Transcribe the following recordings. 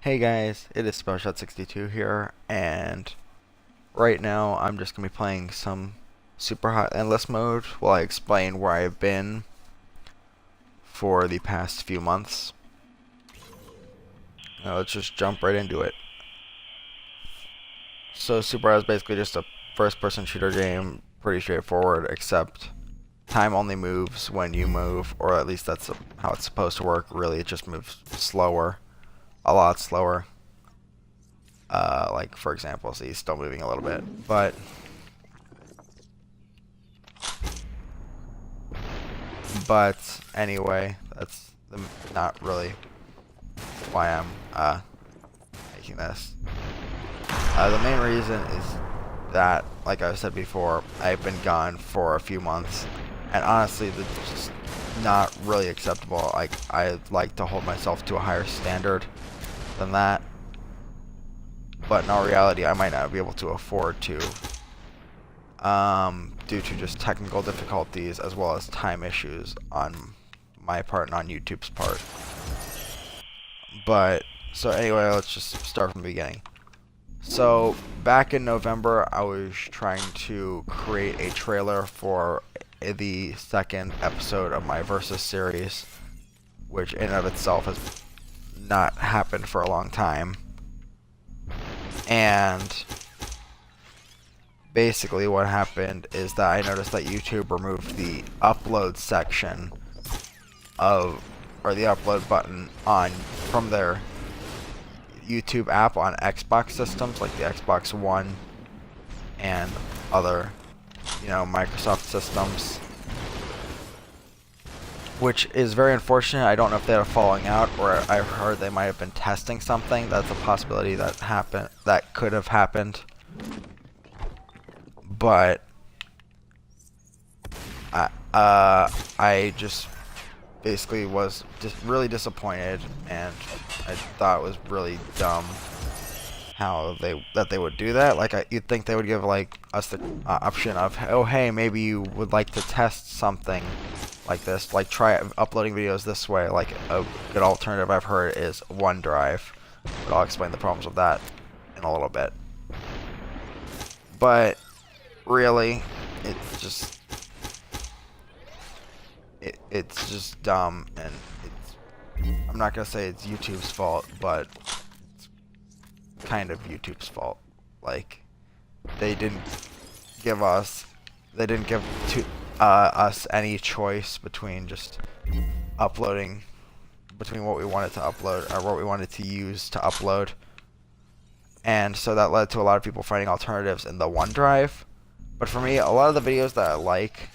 Hey guys, it is SUPERHOT here, and right now I'm just going to be playing some SUPERHOT Endless Mode while I explain where I've been for the past few months. Now let's just jump right into it. So SUPERHOT is basically just a first-person shooter game, pretty straightforward, except time only moves when you move, or at least that's how it's supposed to work. Really, it just moves slower, a lot slower. Like for example, see, he's still moving a little bit, but anyway, that's not really why I'm making this. The main reason is that, like I said before, I've been gone for a few months, and honestly, that's just not really acceptable. I'd like to hold myself to a higher standard than that. But in all reality, I might not be able to afford to, due to just technical difficulties as well as time issues on my part and on YouTube's part. But, so anyway, let's just start from the beginning. So, back in November, I was trying to create a trailer for the second episode of my Versus series, which in and of itself has not happened for a long time. And basically what happened is that I noticed that YouTube removed the upload section of, or the upload button from their YouTube app on Xbox systems, like the Xbox One and other, Microsoft systems. Which is very unfortunate. I don't know if they had a falling out, or I heard they might have been testing something. That's a possibility that could have happened. But I just basically was just really disappointed, and I thought it was really dumb how they would do that. Like you'd think they would give like us the option of, oh hey, maybe you would like to test something like this, like try uploading videos this way. Like a good alternative I've heard is OneDrive, but I'll explain the problems with that in a little bit. But really, it's just dumb, and I'm not gonna say it's YouTube's fault, but it's kind of YouTube's fault. Like they didn't give us any choice between just uploading between what we wanted to upload or what we wanted to use to upload. And so that led to a lot of people finding alternatives in the OneDrive. But for me, a lot of the videos that I like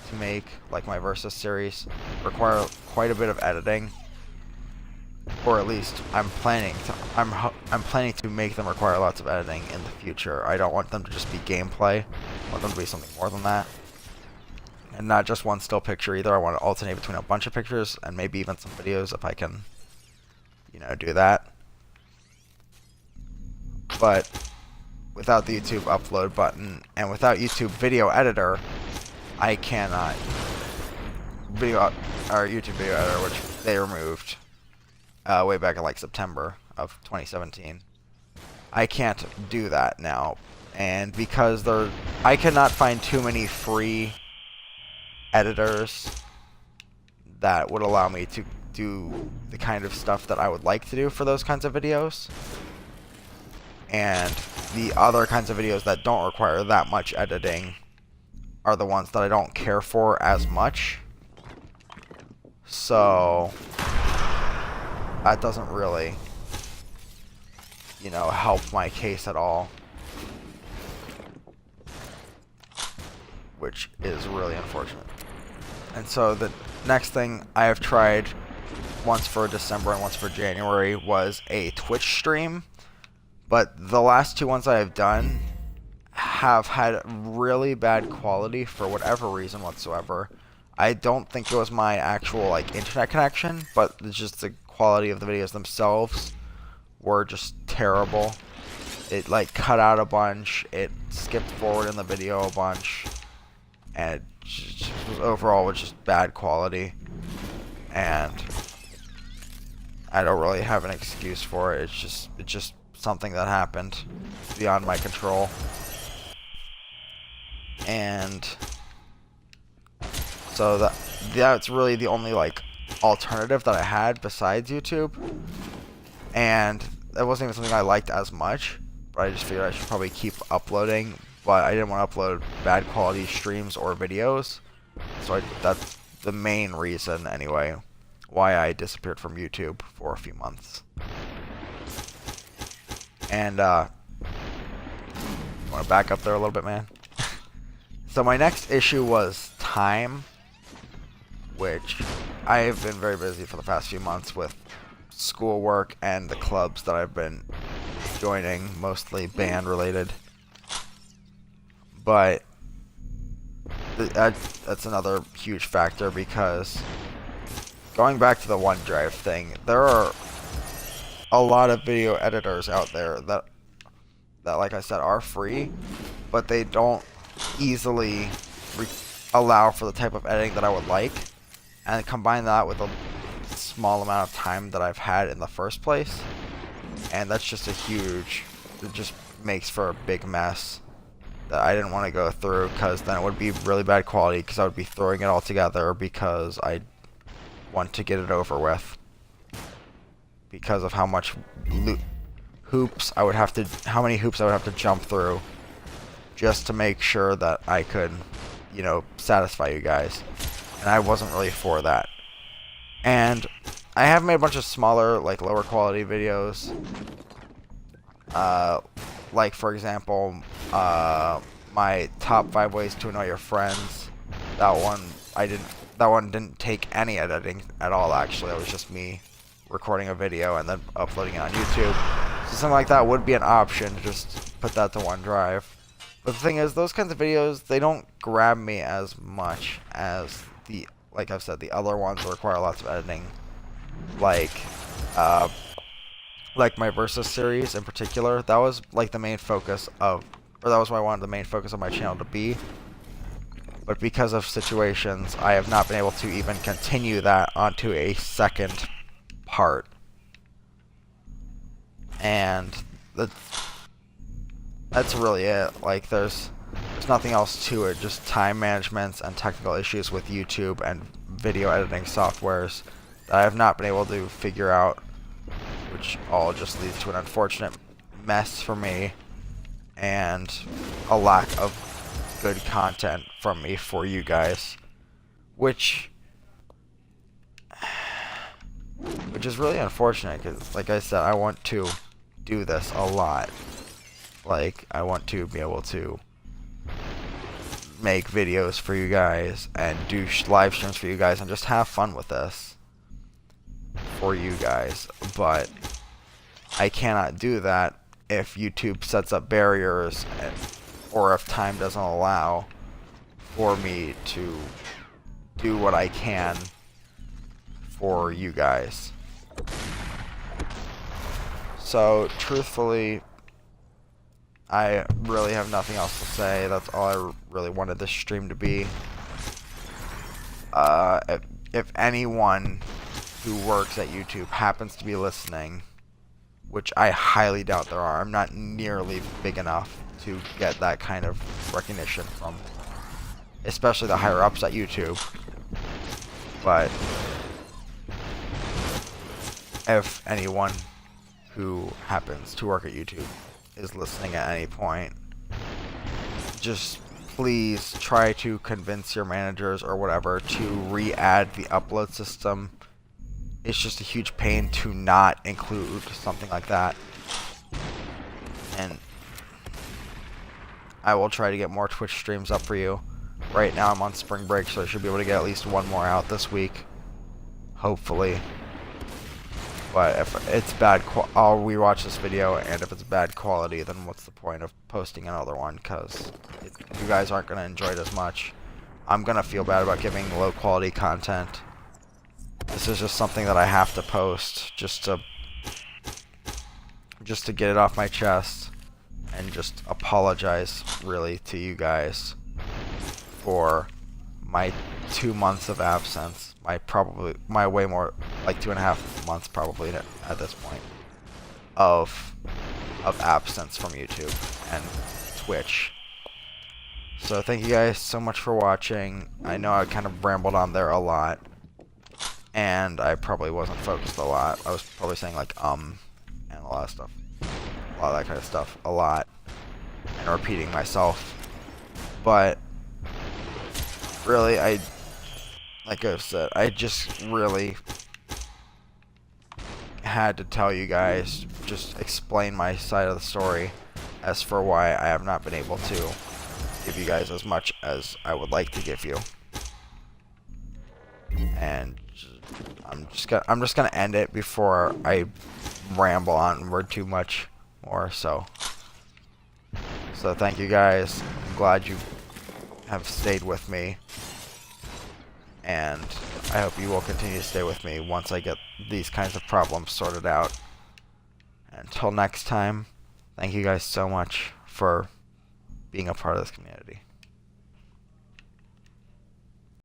to make, like my Versus series, require quite a bit of editing. Or at least I'm planning to make them require lots of editing in the future. I don't want them to just be gameplay. I want them to be something more than that. And not just one still picture either. I want to alternate between a bunch of pictures and maybe even some videos if I can, do that. But without the YouTube upload button and without YouTube video editor, I cannot YouTube video editor, which they removed way back in like September of 2017. I can't do that now, and because I cannot find too many free editors that would allow me to do the kind of stuff that I would like to do for those kinds of videos. And the other kinds of videos that don't require that much editing are the ones that I don't care for as much. So that doesn't really, help my case at all. Which is really unfortunate. And so the next thing I have tried, once for December and once for January, was a Twitch stream. But the last two ones I have done have had really bad quality for whatever reason whatsoever. I don't think it was my actual internet connection, but it's just the quality of the videos themselves were just terrible. It cut out a bunch, it skipped forward in the video a bunch, and overall was just bad quality. And I don't really have an excuse for it. It's just something that happened beyond my control. And so that's really the only like alternative that I had besides YouTube. And that wasn't even something I liked as much, but I just figured I should probably keep uploading. But I didn't want to upload bad quality streams or videos, so that's the main reason anyway why I disappeared from YouTube for a few months. And want to back up there a little bit, man? So my next issue was time, which I've been very busy for the past few months with schoolwork and the clubs that I've been joining, mostly band related. But that's another huge factor, because going back to the OneDrive thing, there are a lot of video editors out there that like I said are free, but they don't easily allow for the type of editing that I would like, and combine that with a small amount of time that I've had in the first place, and that's just it just makes for a big mess that I didn't want to go through, because then it would be really bad quality, because I would be throwing it all together because I want to get it over with, because of how much hoops I would have to jump through just to make sure that I could, you know, satisfy you guys, and I wasn't really for that. And I have made a bunch of smaller, like lower quality videos, like for example, my top 5 ways to annoy your friends. That one didn't take any editing at all, actually. It was just me recording a video and then uploading it on YouTube. So something like that would be an option, to just put that to OneDrive. But the thing is, those kinds of videos, they don't grab me as much as like I've said, the other ones that require lots of editing. Like my Versus series in particular, that was like the main focus of, or that was what I wanted the main focus of my channel to be. But because of situations, I have not been able to even continue that onto a second part. And that's really it. Like there's nothing else to it, just time management and technical issues with YouTube and video editing softwares that I have not been able to figure out, which all just leads to an unfortunate mess for me and a lack of good content from me for you guys, which is really unfortunate, because like I said, I want to do this a lot. Like I want to be able to make videos for you guys and do live streams for you guys and just have fun with this for you guys, but I cannot do that if YouTube sets up barriers or if time doesn't allow for me to do what I can for you guys. So truthfully, I really have nothing else to say. That's all I really wanted this stream to be. If anyone who works at YouTube happens to be listening, which I highly doubt there are, I'm not nearly big enough to get that kind of recognition from, especially the higher ups at YouTube. But if anyone who happens to work at YouTube is listening at any point, just please try to convince your managers or whatever to re-add the upload system. It's just a huge pain to not include something like that. And I will try to get more Twitch streams up for you. Right now I'm on spring break, so I should be able to get at least one more out this week, hopefully. But if it's bad, I'll rewatch this video, and if it's bad quality, then what's the point of posting another one? Because you guys aren't going to enjoy it as much. I'm going to feel bad about giving low quality content. This is just something that I have to post just to get it off my chest, and just apologize really to you guys for my 2 months of absence, my way more, like 2.5 months probably at this point of absence from YouTube and Twitch. So thank you guys so much for watching. I know I kind of rambled on there a lot, and I probably wasn't focused a lot. I was probably saying like and a lot of stuff, a lot of that kind of stuff, a lot, and repeating myself. But really, like I said, I just really had to tell you guys, just explain my side of the story as for why I have not been able to give you guys as much as I would like to give you. And I'm just gonna end it before I ramble on word too much more. So thank you guys. I'm glad you have stayed with me, and I hope you will continue to stay with me once I get these kinds of problems sorted out. Until next time, thank you guys so much for being a part of this community.